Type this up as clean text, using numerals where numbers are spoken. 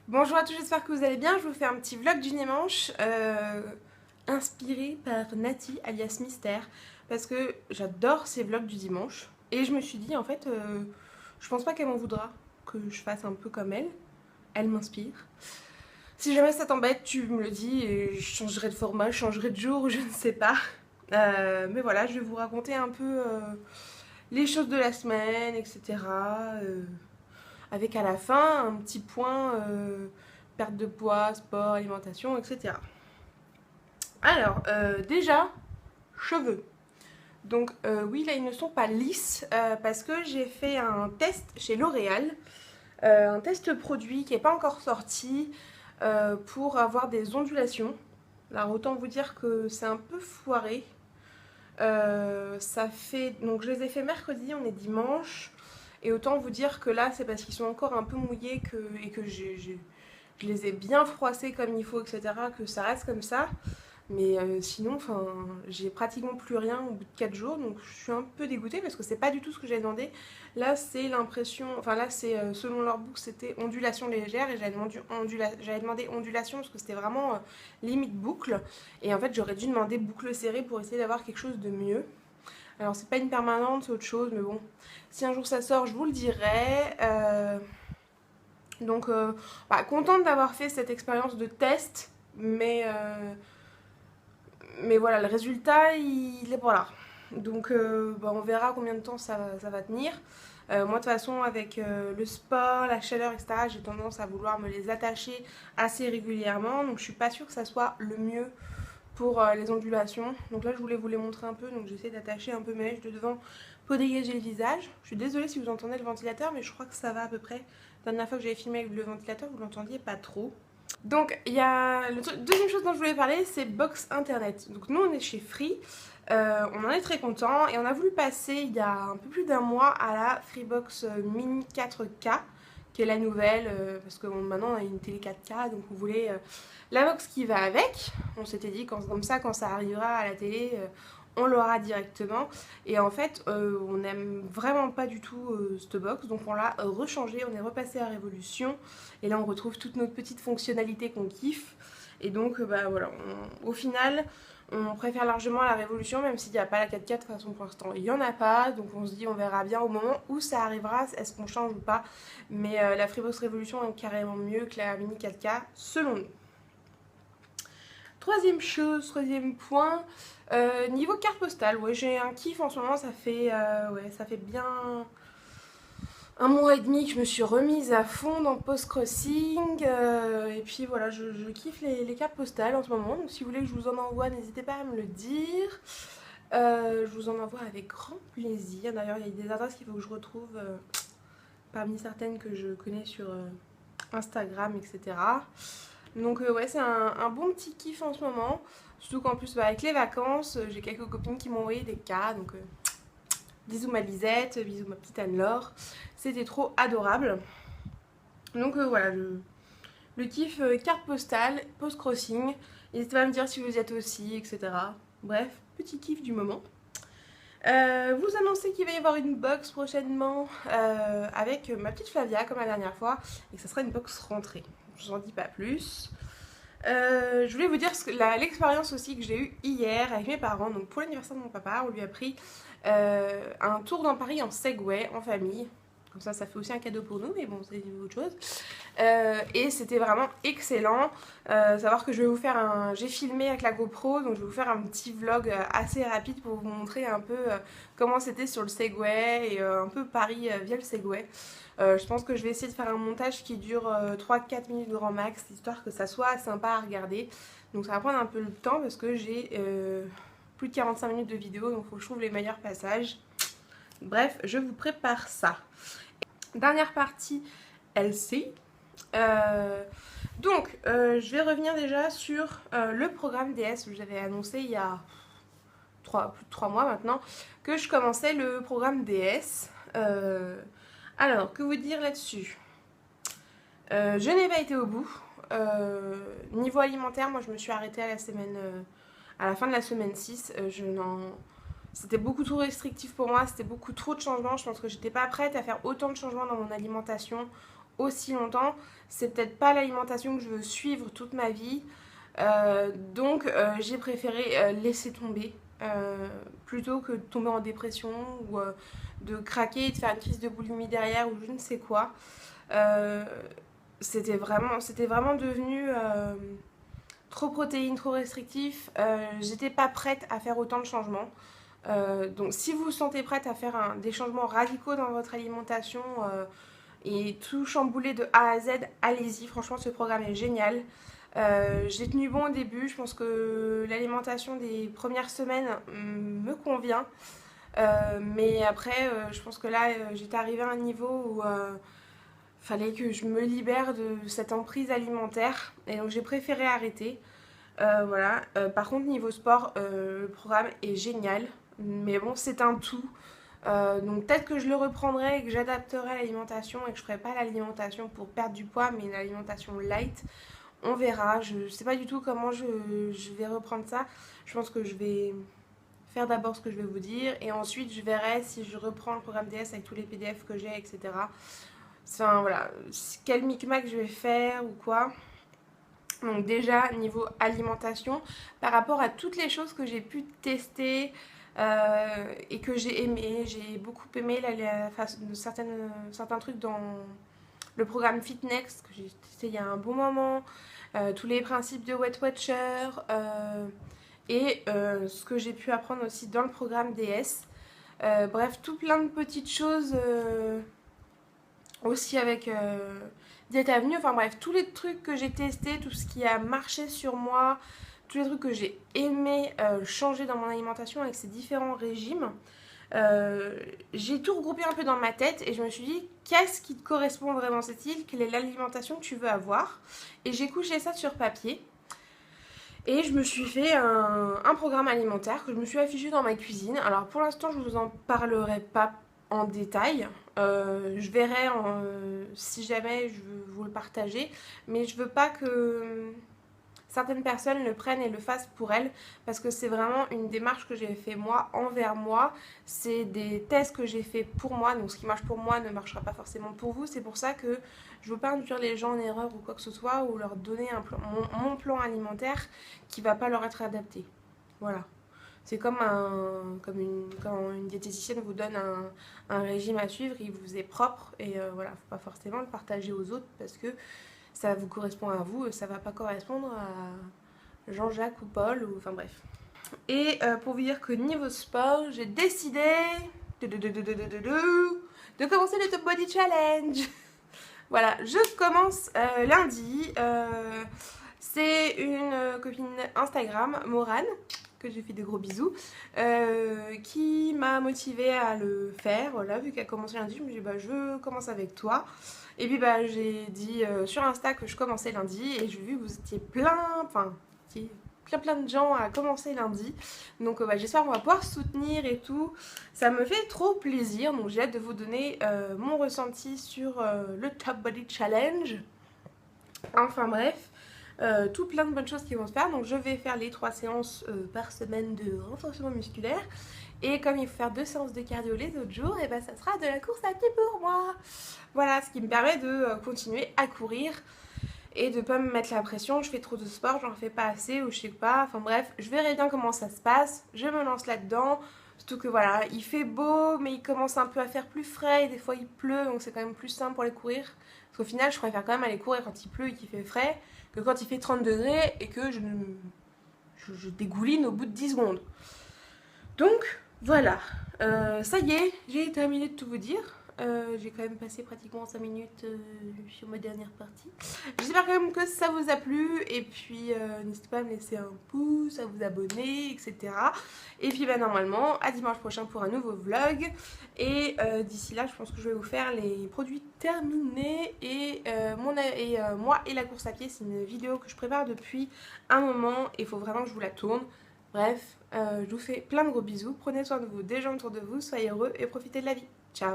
Bonjour à tous, j'espère que vous allez bien. Je vous fais un petit vlog du dimanche inspiré par Nati alias Mystère parce que j'adore ces vlogs du dimanche et je me suis dit en fait je pense pas qu'elle m'en voudra que je fasse un peu comme elle. Elle m'inspire. Si jamais ça t'embête, tu me le dis et je changerai de format, je changerai de jour, je ne sais pas. Mais voilà, je vais vous raconter un peu les choses de la semaine, etc. Avec à la fin un petit point perte de poids, sport, alimentation, etc. Alors, déjà, cheveux. Donc oui, là, ils ne sont pas lisses parce que j'ai fait un test chez L'Oréal, un test produit qui n'est pas encore sorti pour avoir des ondulations. Alors autant vous dire que c'est un peu foiré. Ça fait donc je les ai fait mercredi, on est dimanche, et autant vous dire que là c'est parce qu'ils sont encore un peu mouillés et que je les ai bien froissés comme il faut, etc. que ça reste comme ça. Mais sinon, enfin, j'ai pratiquement plus rien au bout de 4 jours, donc je suis un peu dégoûtée parce que c'est pas du tout ce que j'avais demandé. Là, c'est l'impression, enfin là, c'est selon leur book, c'était ondulation légère et j'avais demandé ondulation parce que c'était vraiment limite boucle. Et en fait, j'aurais dû demander boucle serrée pour essayer d'avoir quelque chose de mieux. Alors, c'est pas une permanente, c'est autre chose, mais bon, si un jour ça sort, je vous le dirai. Donc, contente d'avoir fait cette expérience de test, mais voilà, le résultat, il est pas là. Donc on verra combien de temps ça va tenir. Moi, de toute façon, avec le sport, la chaleur, etc., j'ai tendance à vouloir me les attacher assez régulièrement. Donc, je suis pas sûre que ça soit le mieux pour les ondulations. Donc là, je voulais vous les montrer un peu. Donc, j'essaie d'attacher un peu mes mèches de devant pour dégager le visage. Je suis désolée si vous entendez le ventilateur, mais je crois que ça va à peu près. La dernière fois que j'avais filmé avec le ventilateur, vous l'entendiez pas trop. Donc, il y a deuxième chose dont je voulais parler, c'est Box Internet. Donc, nous, on est chez Free. On en est très content et on a voulu passer il y a un peu plus d'un mois à la Freebox Mini 4K, qui est la nouvelle, parce que maintenant on a une télé 4K, donc on voulait la box qui va avec. On s'était dit comme ça, quand ça arrivera à la télé, on l'aura directement. Et en fait, on n'aime vraiment pas du tout cette box, donc on l'a rechangée, on est repassé à Révolution. Et là, on retrouve toutes nos petites fonctionnalités qu'on kiffe. Et donc, voilà, au final, on préfère largement la Révolution, même s'il n'y a pas la 4K, de toute façon pour l'instant il n'y en a pas, donc on se dit on verra bien au moment où ça arrivera, est-ce qu'on change ou pas, mais la Freebox Révolution est carrément mieux que la Mini 4K selon nous. Troisième point, niveau carte postale, ouais, j'ai un kiff en ce moment, ça fait bien un mois et demi que je me suis remise à fond dans Post Crossing. Et puis voilà, je kiffe les cartes postales en ce moment. Donc si vous voulez que je vous en envoie, n'hésitez pas à me le dire. Je vous en envoie avec grand plaisir. D'ailleurs, il y a des adresses qu'il faut que je retrouve parmi certaines que je connais sur Instagram, etc. Donc ouais, c'est un bon petit kiff en ce moment. Surtout qu'en plus, avec les vacances, j'ai quelques copines qui m'ont envoyé des cas. Donc bisous ma Lisette, bisous ma petite Anne-Laure. C'était trop adorable. Donc voilà, le kiff carte postale, post-crossing. N'hésitez pas à me dire si vous y êtes aussi, etc. Bref, petit kiff du moment. Vous annoncez qu'il va y avoir une box prochainement avec ma petite Flavia comme la dernière fois et que ça sera une box rentrée. Je vous en dis pas plus. Je voulais vous dire l'expérience aussi que j'ai eue hier avec mes parents. Donc pour l'anniversaire de mon papa, on lui a pris un tour dans Paris en Segway en famille. Comme ça fait aussi un cadeau pour nous, mais bon, c'est autre chose. Et c'était vraiment excellent. Savoir que je vais vous faire j'ai filmé avec la GoPro, donc je vais vous faire un petit vlog assez rapide pour vous montrer un peu comment c'était sur le Segway et un peu Paris via le Segway. Je pense que je vais essayer de faire un montage qui dure 3-4 minutes grand max, histoire que ça soit sympa à regarder. Donc ça va prendre un peu le temps parce que j'ai plus de 45 minutes de vidéo, donc il faut que je trouve les meilleurs passages. Bref, je vous prépare ça. Dernière partie, LC. Je vais revenir déjà sur le programme DS. J'avais annoncé il y a plus de 3 mois maintenant que je commençais le programme DS. Alors, que vous dire là-dessus? Je n'ai pas été au bout. Niveau alimentaire, moi je me suis arrêtée à la fin de la semaine 6. C'était beaucoup trop restrictif pour moi, c'était beaucoup trop de changements. Je pense que j'étais pas prête à faire autant de changements dans mon alimentation aussi longtemps, c'est peut-être pas l'alimentation que je veux suivre toute ma vie. Donc j'ai préféré laisser tomber plutôt que de tomber en dépression ou de craquer et de faire une crise de boulimie derrière ou je ne sais quoi. Euh, c'était vraiment devenu trop protéines, trop restrictif. J'étais pas prête à faire autant de changements. Donc si vous vous sentez prête à faire des changements radicaux dans votre alimentation et tout chambouler de A à Z, allez-y, franchement ce programme est génial. J'ai tenu bon au début, je pense que l'alimentation des premières semaines me convient. Mais après, je pense que là, j'étais arrivée à un niveau où fallait que je me libère de cette emprise alimentaire. Et donc j'ai préféré arrêter. Voilà. Par contre, niveau sport, le programme est génial. Mais bon, c'est un tout. Donc peut-être que je le reprendrai et que j'adapterai l'alimentation et que je ferai pas l'alimentation pour perdre du poids, mais une alimentation light. On verra. Je ne sais pas du tout comment je vais reprendre ça. Je pense que je vais faire d'abord ce que je vais vous dire et ensuite je verrai si je reprends le programme DS avec tous les PDF que j'ai, etc. Enfin voilà, quel micmac je vais faire ou quoi. Donc déjà, niveau alimentation, par rapport à toutes les choses que j'ai pu tester et que j'ai beaucoup aimé certains trucs dans le programme Fitnex que j'ai testé il y a un bon moment, tous les principes de Weight Watcher et ce que j'ai pu apprendre aussi dans le programme DS. Bref, tout plein de petites choses aussi avec Diète Avenue. Enfin bref, tous les trucs que j'ai testés, tout ce qui a marché sur moi, tous les trucs que j'ai aimé changer dans mon alimentation avec ces différents régimes. J'ai tout regroupé un peu dans ma tête et je me suis dit qu'est-ce qui te correspond vraiment cette île, quelle est l'alimentation que tu veux avoir, et j'ai couché ça sur papier et je me suis fait un programme alimentaire que je me suis affiché dans ma cuisine. Alors pour l'instant je vous en parlerai pas en détail, je verrai si jamais je veux vous le partager, mais je veux pas que certaines personnes le prennent et le fassent pour elles, parce que c'est vraiment une démarche que j'ai fait moi envers moi. C'est des tests que j'ai fait pour moi, donc ce qui marche pour moi ne marchera pas forcément pour vous. C'est pour ça que je veux pas induire les gens en erreur ou quoi que ce soit, ou leur donner mon plan alimentaire qui va pas leur être adapté. Voilà. C'est comme quand une diététicienne vous donne un régime à suivre, il vous est propre et voilà, faut pas forcément le partager aux autres parce que ça vous correspond à vous, ça va pas correspondre à Jean-Jacques ou Paul, ou enfin bref. Et pour vous dire que niveau sport, j'ai décidé de commencer le Top Body Challenge. Voilà, je commence lundi. C'est une copine Instagram, Morane, que je lui fais des gros bisous, qui m'a motivée à le faire. Voilà, vu qu'elle a commencé lundi, je me suis dit bah je commence avec toi. Et puis bah j'ai dit sur Insta que je commençais lundi et j'ai vu que vous étiez plein de gens à commencer lundi. Donc bah, j'espère qu'on va pouvoir soutenir et tout. Ça me fait trop plaisir. Donc j'ai hâte de vous donner mon ressenti sur le Top Body Challenge. Enfin bref. Tout plein de bonnes choses qui vont se faire. Donc je vais faire les 3 séances par semaine de renforcement musculaire. Et comme il faut faire 2 séances de cardio les autres jours, et ben ça sera de la course à pied pour moi. Voilà, ce qui me permet de continuer à courir et de pas me mettre la pression. Je fais trop de sport, j'en fais pas assez ou je sais pas. Enfin bref, je verrai bien comment ça se passe. Je me lance là-dedans. Surtout que voilà, il fait beau, mais il commence un peu à faire plus frais et des fois il pleut, donc c'est quand même plus simple pour aller courir. Parce qu'au final, je préfère quand même aller courir quand il pleut et qu'il fait frais que quand il fait 30 degrés et que je dégouline au bout de 10 secondes. Donc voilà, ça y est, j'ai terminé de tout vous dire. J'ai quand même passé pratiquement 5 minutes sur ma dernière partie. J'espère quand même que ça vous a plu. Et puis n'hésitez pas à me laisser un pouce, à vous abonner, etc. Et puis bah, normalement, à dimanche prochain pour un nouveau vlog. Et d'ici là, je pense que je vais vous faire les produits terminés. Et moi et la course à pied, c'est une vidéo que je prépare depuis un moment. Et il faut vraiment que je vous la tourne. Bref, je vous fais plein de gros bisous. Prenez soin de vous, des gens autour de vous. Soyez heureux et profitez de la vie. Ciao!